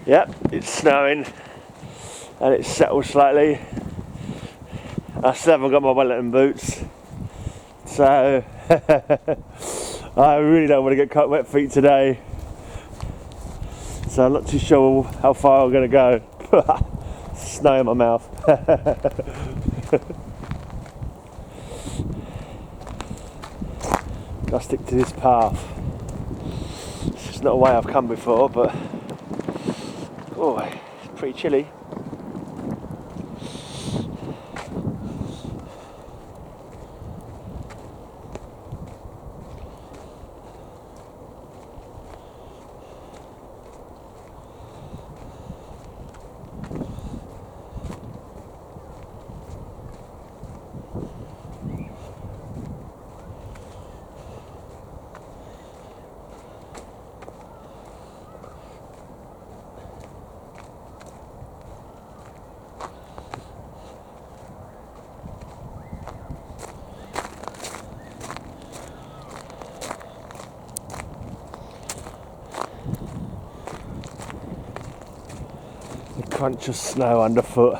Yep, it's snowing and it's settled slightly. I still haven't got my Wellington boots, so I really don't want to get cut wet feet today. So I'm not too sure how far I'm going to go. Snow in my mouth. I'll stick to this path. It's just not a way I've come before, but oh, it's pretty chilly. The crunch of snow underfoot.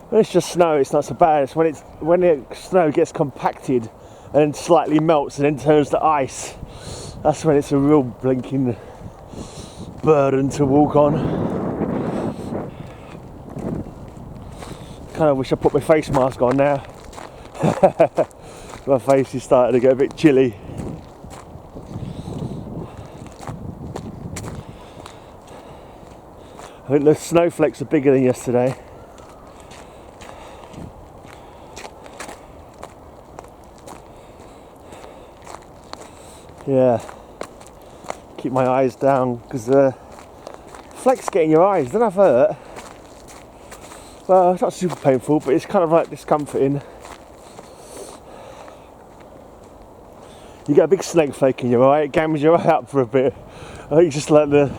When it's just snow, it's not so bad. It's when the snow gets compacted and then slightly melts and then turns to ice. That's when it's a real blinking burden to walk on. Kind of wish I put my face mask on now. My face is starting to get a bit chilly. I think the snowflakes are bigger than yesterday. Yeah, keep my eyes down because the flakes get in your eyes. Don't have hurt. Well, it's not super painful, but it's kind of like discomforting. You get a big snowflake in your eye, it gams your eye up for a bit. I think it's just like the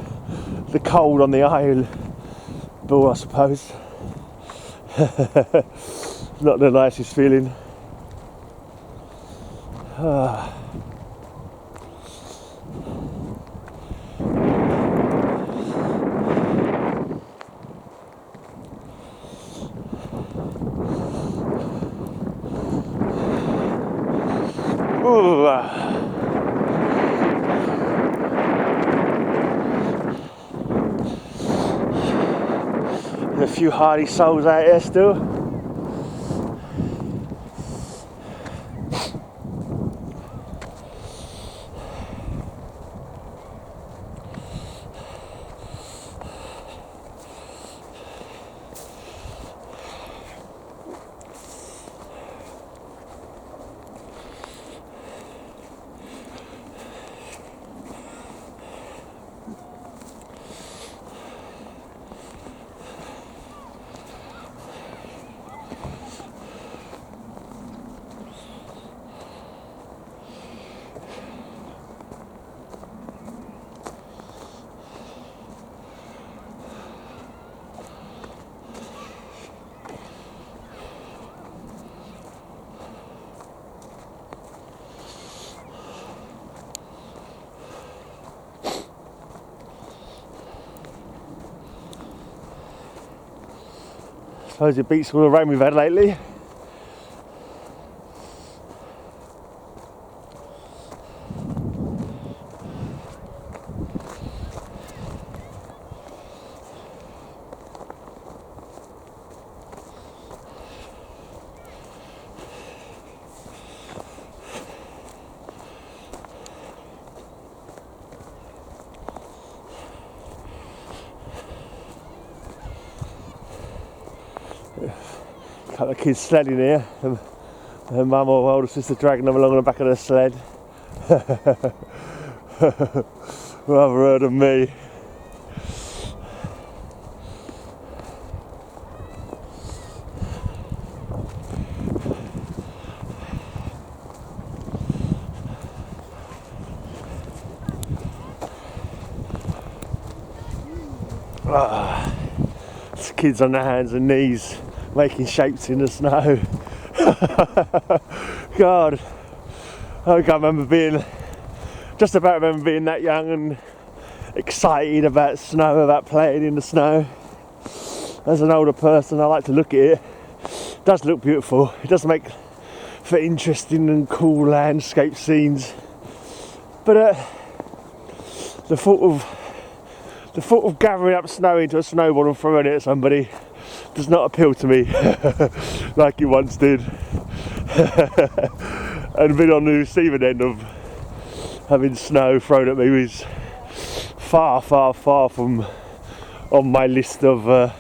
cold on the eyeball, I suppose. Not the nicest feeling. There's a few hardy souls out here still. I suppose it beats all the rain we've had lately. A couple of kids sledding here, and her mum or older sister dragging them along on the back of the sled. Rather her than me. It's kids on their hands and knees making shapes in the snow. God, I can't remember being, just about remember being that young and excited about snow, about playing in the snow. As an older person, I like to look at it. It does look beautiful. It does make for interesting and cool landscape scenes. But the thought of gathering up snow into a snowball and throwing it at somebody does not appeal to me like it once did. And being on the receiving end of having snow thrown at me was far, far, far from on my list of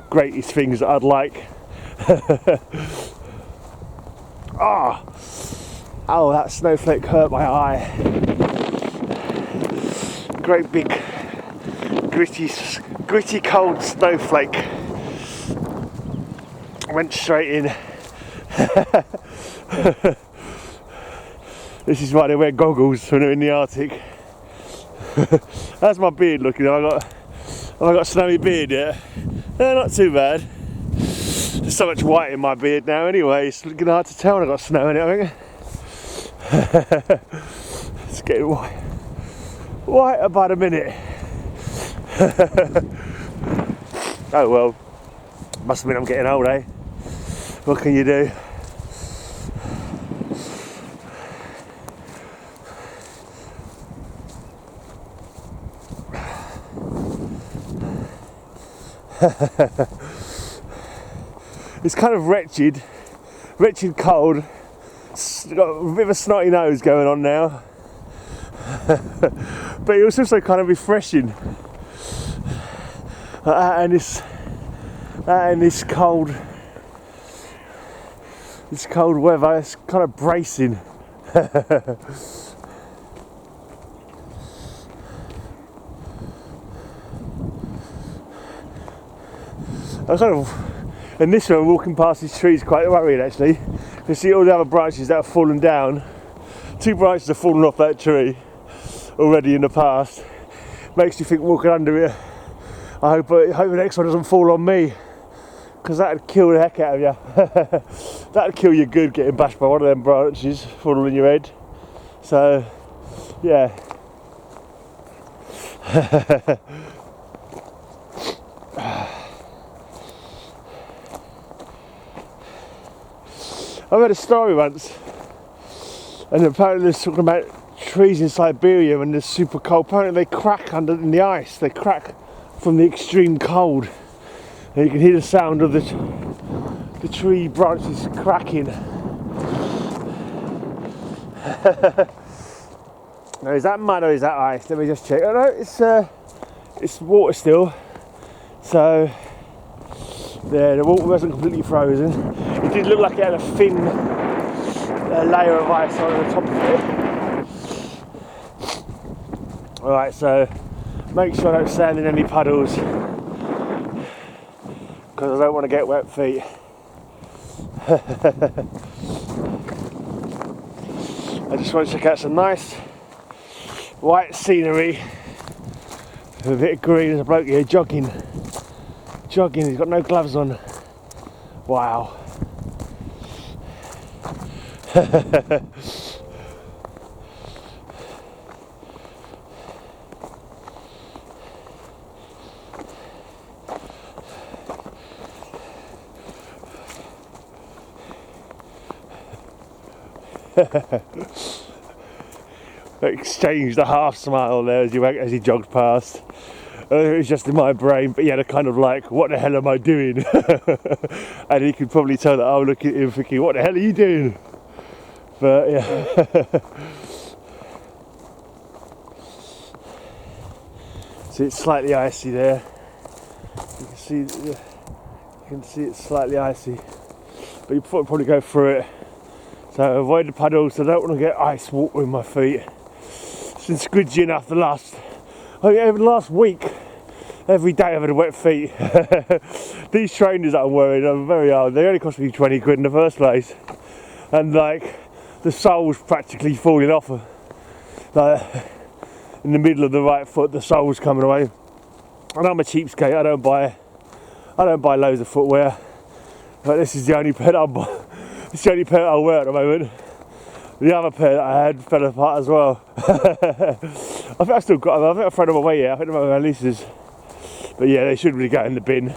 greatest things that I'd like. Oh, that snowflake hurt my eye. Great big gritty cold snowflake went straight in. This is why they wear goggles when they're in the Arctic. How's my beard looking? Have I got a snowy beard yet? No, not too bad. There's so much white in my beard now anyway, it's looking hard to tell when I've got snow in it, I think. It's getting whiter by the minute. Oh well, must mean I'm getting old, eh? What can you do? It's kind of wretched cold. It's got a bit of a snotty nose going on now. But it was also kind of refreshing. And this cold weather, it's kind of bracing. I kind of, in this one, walking past these trees quite worried actually. You see all the other branches that have fallen down. 2 branches have fallen off that tree already in the past. Makes you think walking under it, I hope the next one doesn't fall on me, because that'd kill the heck out of you. That'd kill you good, getting bashed by one of them branches falling on your head. So, yeah. I read a story once, and apparently they're talking about trees in Siberia when they're super cold. Apparently they crack in the ice. They crack from the extreme cold, and you can hear the sound of the tree branches cracking. Now, is that mud or is that ice? Let me just check. Oh no, it's water still. So yeah, the water wasn't completely frozen. It did look like it had a thin layer of ice on the top of it. Alright, so make sure I don't stand in any puddles, because I don't want to get wet feet. I just want to check out some nice white scenery with a bit of green. There's a bloke here jogging, he's got no gloves on. Wow. Exchanged a half smile there as he jogged past. It was just in my brain, but he had a kind of like, what the hell am I doing? And he could probably tell that I was looking at him thinking, what the hell are you doing? But yeah. See, it's slightly icy there. You can see it's slightly icy, but you probably go through it. So avoid the puddles. I don't want to get ice water in my feet. It's been squidgy enough over the last week. Every day I've had wet feet. These trainers that I'm wearing are very hard. They only cost me 20 quid in the first place, and like the sole's practically falling off. Like in the middle of the right foot, the sole's coming away. And I'm a cheapskate. I don't buy loads of footwear, but this is the only pair I'll wear at the moment. The other pair that I had fell apart as well. I think I still got them. I think I thrown them away, yeah. I think they're my Lisa's. But yeah, they should really go in the bin.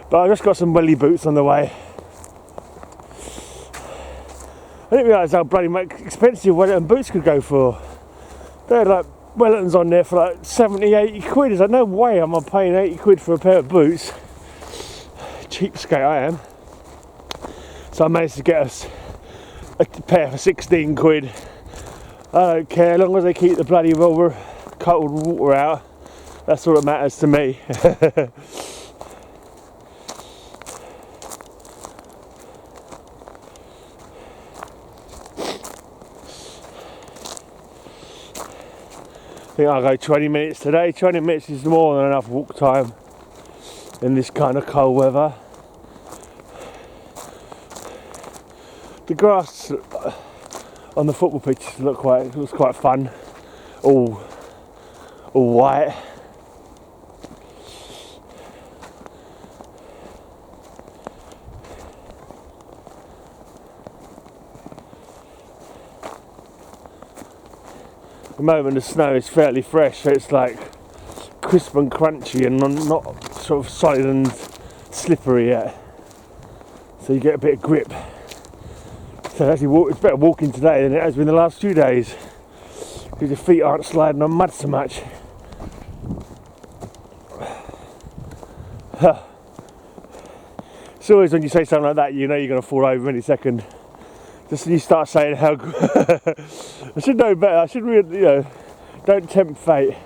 But I just got some welly boots on the way. I didn't realise how bloody much expensive Wellington boots could go for. They had like Wellingtons on there for like 70, 80 quid. There's like no way I'm paying 80 quid for a pair of boots. Cheapskate I am. So I managed to get us a pair for 16 quid. I don't care, as long as they keep the bloody rubber cold water out. That's all that matters to me. I think I'll go 20 minutes today. 20 minutes is more than enough walk time in this kind of cold weather. The grass on the football pitch looks quite fun, all white. At the moment the snow is fairly fresh, so it's like crisp and crunchy and not sort of solid and slippery yet. So you get a bit of grip. So actually it's better walking today than it has been the last few days, because your feet aren't sliding on mud so much. It's always when you say something like that, you know you're going to fall over any second. Just when you start saying how I should know better, I should really, you know, don't tempt fate.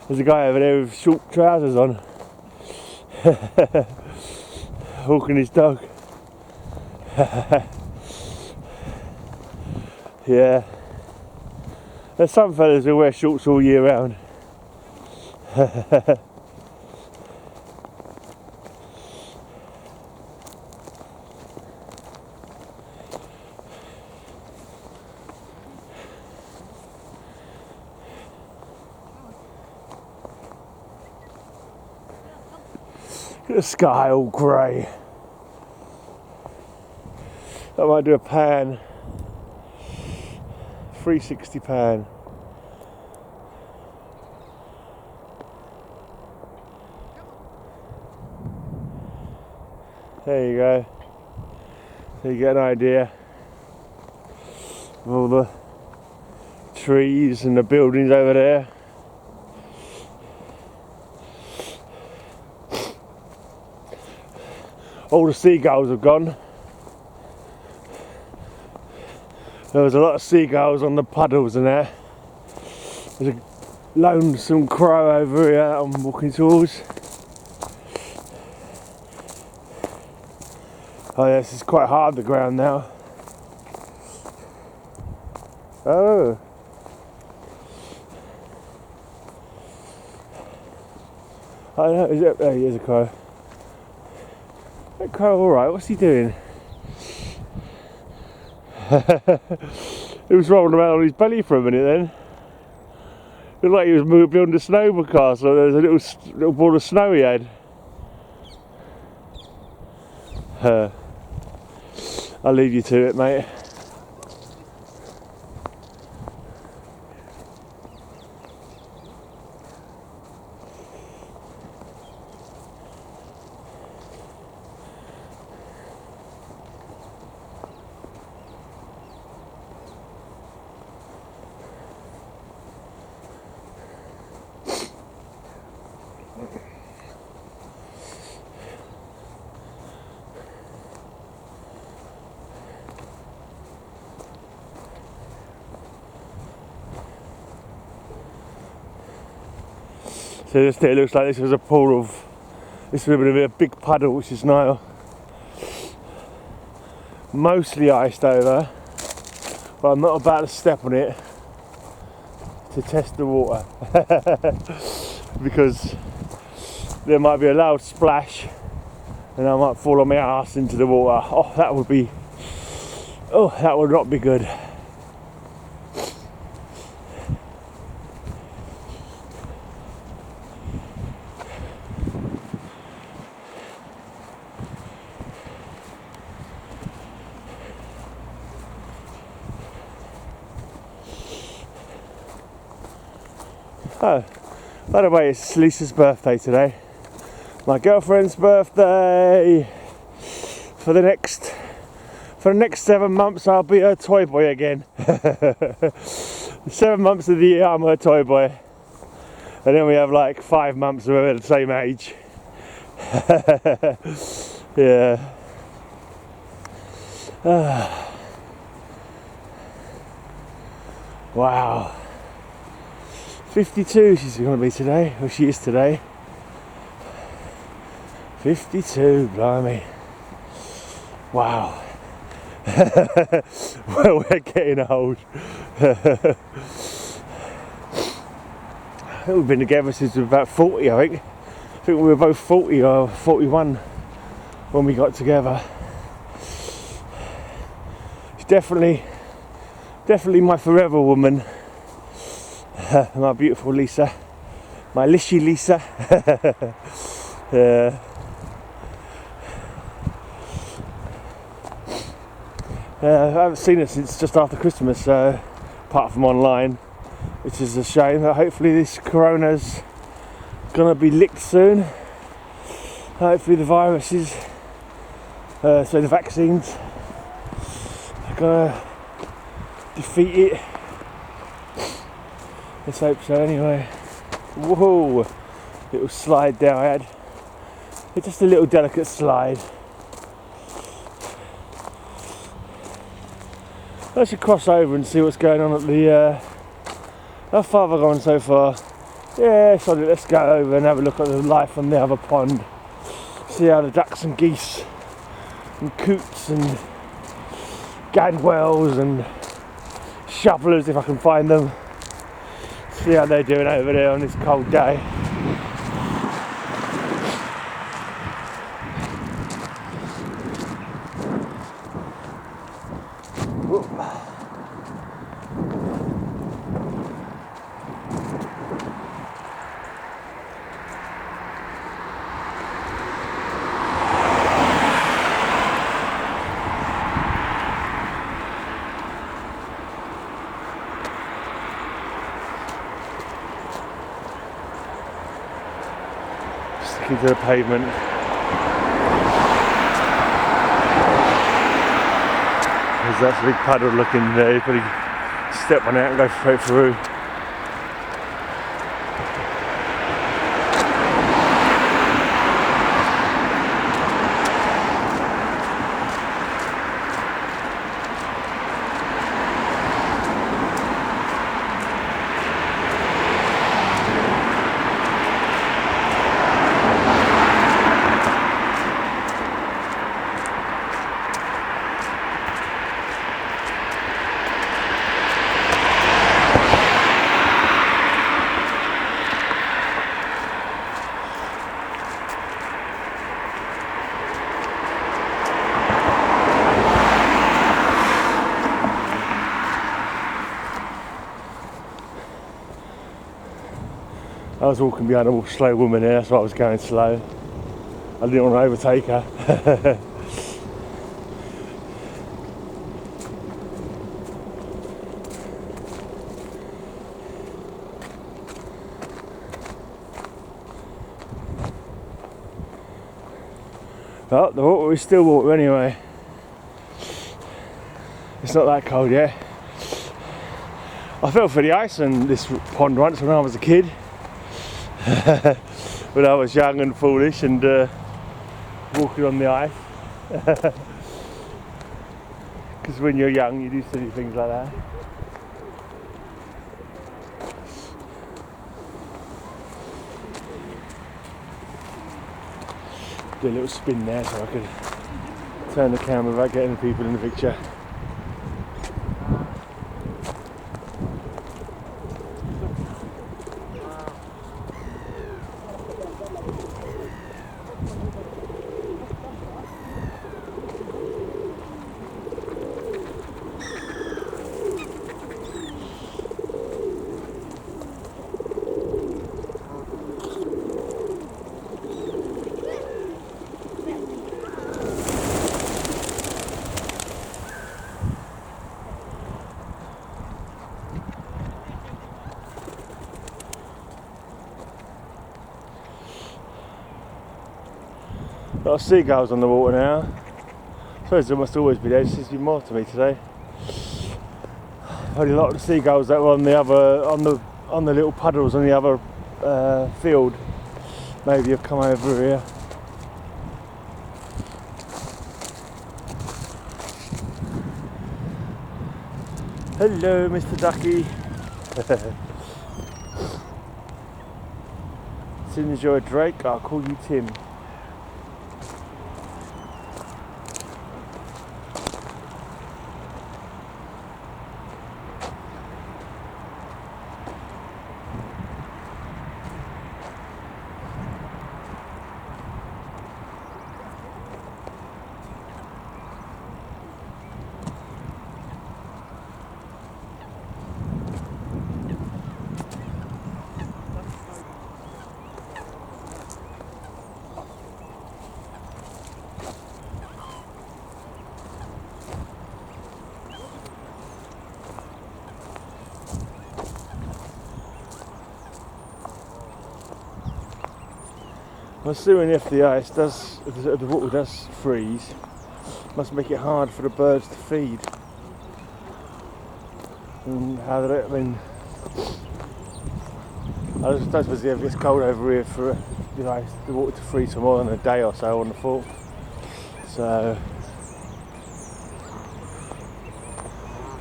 There's a guy over there with short trousers on walking his dog. Yeah, there's some fellas who wear shorts all year round. Look at the sky all grey. I might do a pan. 360 pan. There you go. So you get an idea of all the trees and the buildings over there. All the seagulls have gone. There was a lot of seagulls on the puddles and that. There's a lonesome crow over here that I'm walking towards. Oh yeah, this is quite hard, the ground now. Oh. I don't know, is it? Oh, here's a crow. That crow alright, what's he doing? He was rolling around on his belly for a minute then. It looked like he was moving beyond the snow castle. There was a little ball of snow he had. I'll leave you to it, mate. So this there looks like this was a pool of, this would have been a big puddle, which is now mostly iced over, but I'm not about to step on it to test the water because there might be a loud splash and I might fall on my ass into the water. Oh, that would not be good. Oh, by the way, it's Lisa's birthday today. My girlfriend's birthday. For the next 7 months, I'll be her toy boy again. 7 months of the year, I'm her toy boy. And then we have like 5 months where we're the same age. Yeah. Wow. 52 she's going to be today, or she is today. 52, blimey. Wow. Well, we're getting old. I think we've been together since we were about 40, I think. I think we were both 40 or 41 when we got together. She's definitely my forever woman. My beautiful Lisa. My Lishy Lisa. I haven't seen her since just after Christmas, apart from online, which is a shame. Hopefully this corona's gonna be licked soon. Hopefully the viruses, so the vaccines, are gonna defeat it. Let's hope so anyway. Whoa, little slide there I had. It's just a little delicate slide. I should cross over and see what's going on at the, how far have I gone so far? Yeah, so let's go over and have a look at the life on the other pond. See how the ducks and geese and coots and gadwells and shovelers, if I can find them. See how they're doing over there on this cold day. Sticking to the pavement. There's that big puddle looking there, you probably step on it and go straight through. I was walking behind a slow woman there, that's why I was going slow. I didn't want to overtake her. But the water is still water anyway. It's not that cold yet. I fell for the ice in this pond once when I was a kid. When I was young and foolish and walking on the ice. Because when you're young you do silly things like that. Do a little spin there so I could turn the camera without getting the people in the picture. A lot of seagulls on the water now. I suppose there must always be there, there seems to be more to me today. Only a lot of the seagulls that were on the little puddles on the other field maybe have come over here. Hello, Mr. Ducky. As soon as you're a Drake, I'll call you Tim. I'm assuming if the water does freeze, it must make it hard for the birds to feed. And how do I mean? I don't suppose it ever gets cold over here for the water to freeze for more than a day or so on the fall. So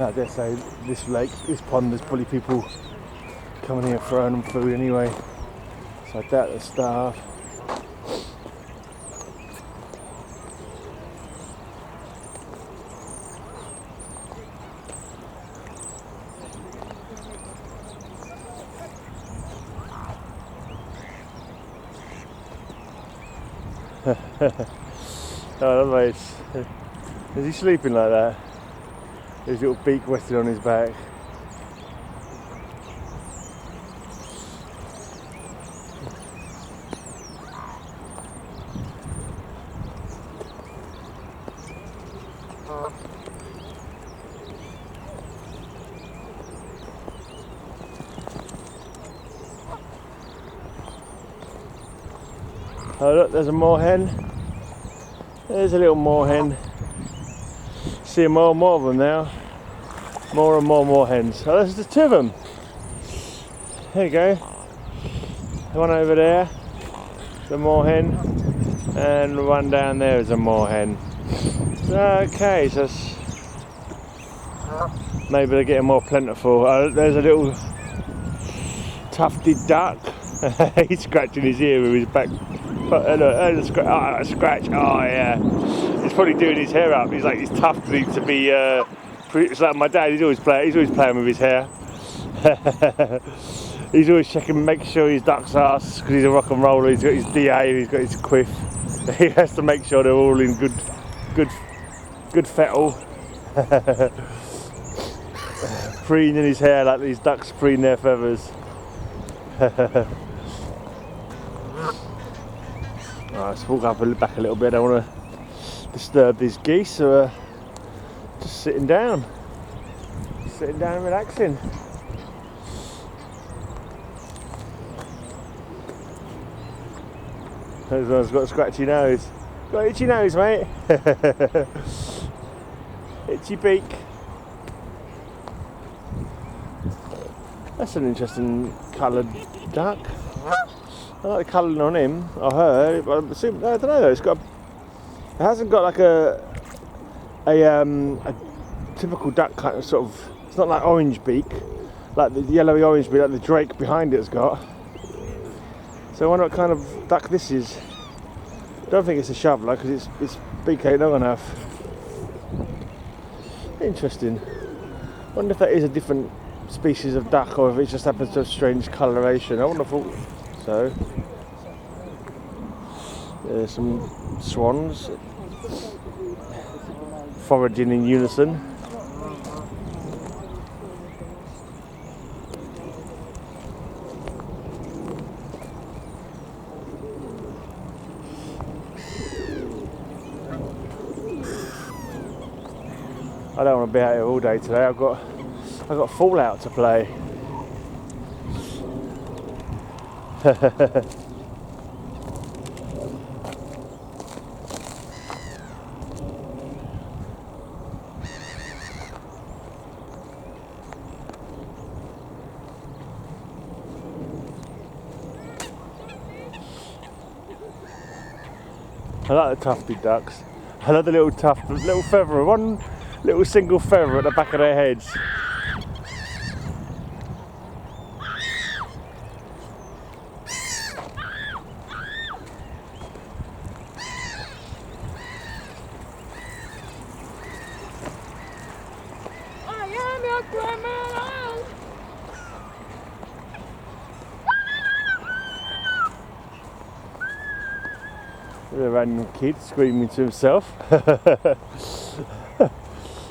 I dare say this lake, this pond, there's probably people coming here throwing them food anyway. So I doubt they'll starve. Oh, nice. Is he sleeping like that? His little beak resting on his back. Oh look, there's a moorhen. There's a little moorhen. See more and more of them now. More and more moorhens. Oh, there's just two of them. There you go. One over there, the moorhen, and one down there is a moorhen. Okay, so maybe they're getting more plentiful. Oh, there's a little tufted duck. He's scratching his ear with his back. A scratch. Oh yeah. He's probably doing his hair up. He's tough to be. It's like my dad. He's always playing with his hair. He's always checking, making sure his duck's ass, because he's a rock and roller. He's got his DA. He's got his quiff. He has to make sure they're all in good fettle. Preening his hair like these ducks preen their feathers. Let's walk back a little bit. I don't want to disturb these geese, so just sitting down, relaxing. This one's got a scratchy nose. Got an itchy nose, mate. Itchy beak. That's an interesting coloured duck. I like the colouring on him, or her, but I don't know though, it hasn't got like a typical duck kind of sort of, it's not like orange beak, like the yellowy orange beak like the drake behind it's got. So I wonder what kind of duck this is. I don't think it's a shoveler because its beak ain't long enough. Interesting. I wonder if that is a different species of duck or if it just happens to have strange coloration. I wouldn't have thought so. There's some swans foraging in unison. I don't want to be out here all day today. I've got Fallout to play. I like the tufted ducks. I love the little little feather, one little single feather at the back of their heads. I am your grandma. A random kid screaming to himself.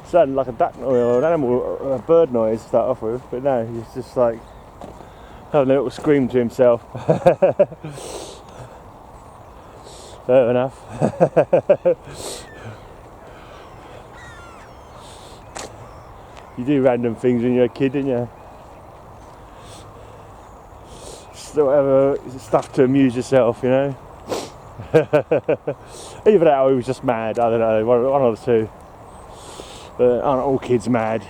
Sounded like a duck noise or an animal, a bird noise to start off with, but no, he's just like having a little scream to himself. Fair enough. You do random things when you're a kid, don't you? Just whatever stuff to amuse yourself, you know. Either that or he was just mad, I don't know, one of the two. But aren't all kids mad?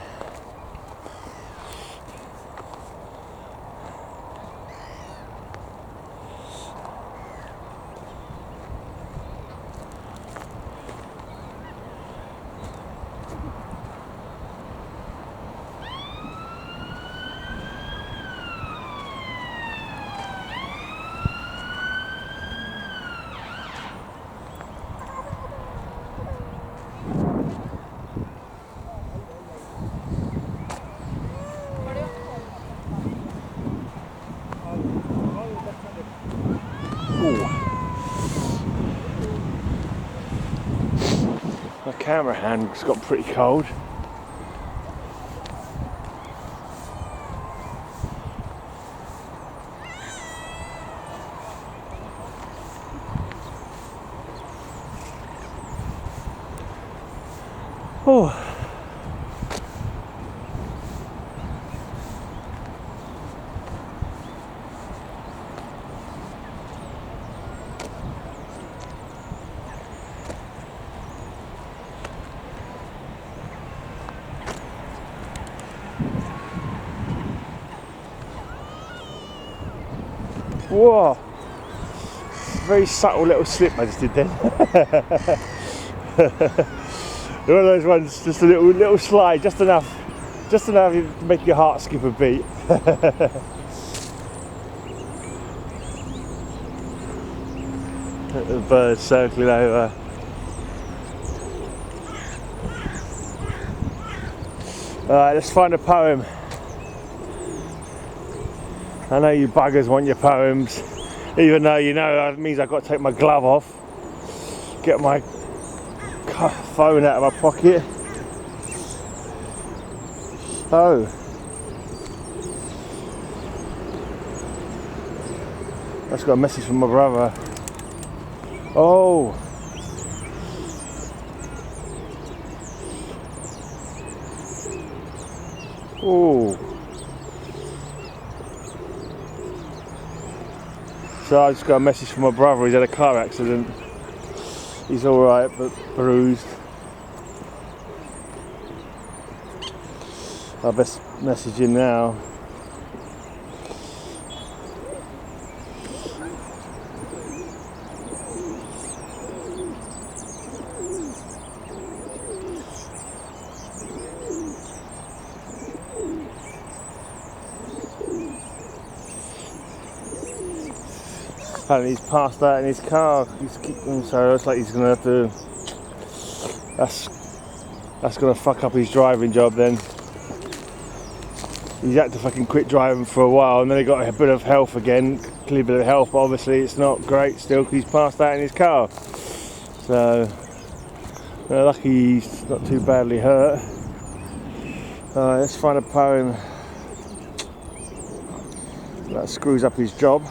My camera hand's got pretty cold. Oh. Whoa! Very subtle little slip I just did then. One of those ones, just a little slide, just enough to make your heart skip a beat. The birds circling over. Alright, let's find a poem. I know you buggers want your poems, even though you know it means I've got to take my glove off, get my phone out of my pocket. Oh. That's got a message from my brother. Oh. Oh. So I just got a message from my brother. He's had a car accident. He's alright, but bruised. I best message him now. Apparently he's passed out in his car, so it's like he's going to have to, that's going to fuck up his driving job then. He's had to fucking quit driving for a while, and then he got a bit of health again, clear bit of health, but obviously it's not great still because he's passed out in his car. So, lucky he's not too badly hurt. Let's find a poem that screws up his job.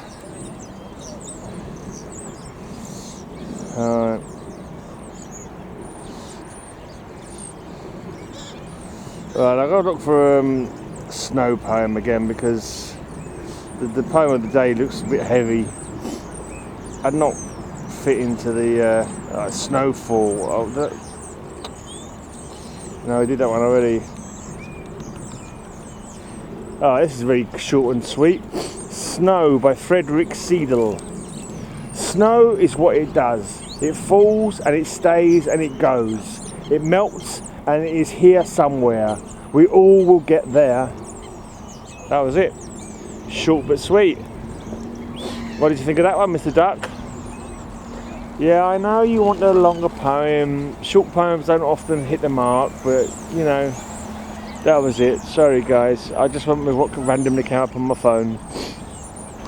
Alright. Right, I've got to look for snow poem again because the poem of the day looks a bit heavy. I'd not fit into the snowfall. Oh, no, I did that one already. Oh, this is very short and sweet. Snow by Frederick Seidel. Snow is what it does. It falls and it stays and it goes. It melts and it is here somewhere. We all will get there. That was it. Short but sweet. What did you think of that one, Mr. Duck? Yeah, I know you want a longer poem. Short poems don't often hit the mark, but you know, that was it. Sorry guys, I just went with what randomly came up on my phone.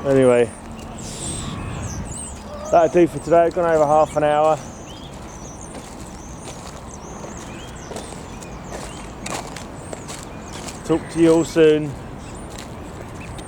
Anyway, that'll do for today. Gone over half an hour. Talk to you all soon.